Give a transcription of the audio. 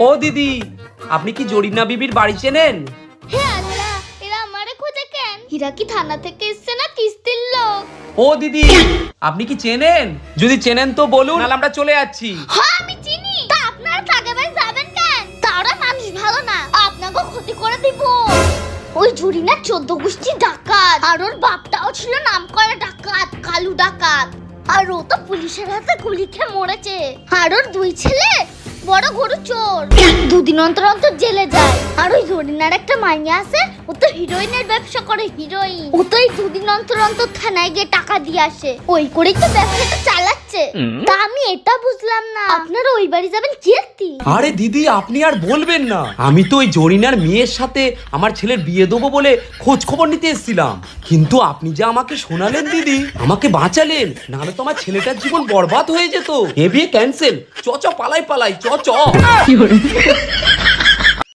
ও দিদি, আপনি কি জরিনা বিবির বাড়ি চেনেন? হ্যাঁ আল্লাহ, এরা আমারে খোঁজে কেন? হীরা কি থানা থেকে এসছে না কিস্তির লোক? ও দিদি, আপনি কি চেনেন? যদি চেনেন তো বলুন, নাহলে আমরা চলে যাচ্ছি। হ্যাঁ আমি চিনি। তা আপনারা তাকে বাড়ি যাবেন কেন? তারা মানুষ ভালো না, আপনাকে ক্ষতি করে দিব। ওই জরিনা 14 গোষ্ঠী ডাকাত, আর ওর বাপটাও ছিল নামকরা ডাকাত, কালু ডাকাত। আর ও তো পুলিশের হাতে গুলি খেয়ে মরেছে। আর ওর 2 ছেলে বড় গরু চোর, দুদিন অন্তর অন্তর জেলে যায়। আর ওই জরিনার একটা মাইয়া আছে, ও তো হিরোইনের ব্যবসা করে, হিরোইন। ও তো এই 2 দিন অন্তর অন্তর থানায় গিয়ে টাকা দিয়ে আসে, ওই করেই তো ব্যবসাটা চালাচ্ছে। তা আমি এটা বুঝলাম না, আপনারা ওই বাড়ি যাবেন চেতি? আরে দিদি, আপনি আর বলবেন না, আমি তো ওই জরিনার মেয়ের সাথে আমার ছেলের বিয়ে দেবো বলে খোঁজ খবর নিতে এসেছিলাম। কিন্তু আপনি যে আমাকে শোনালেন দিদি, আমাকে বাঁচালেন, নাহলে তো আমার ছেলেটার জীবন বরবাদ হয়ে যেত। এ বিয়ে ক্যান্সেল, চ চ পালাই পালাই, চ চ।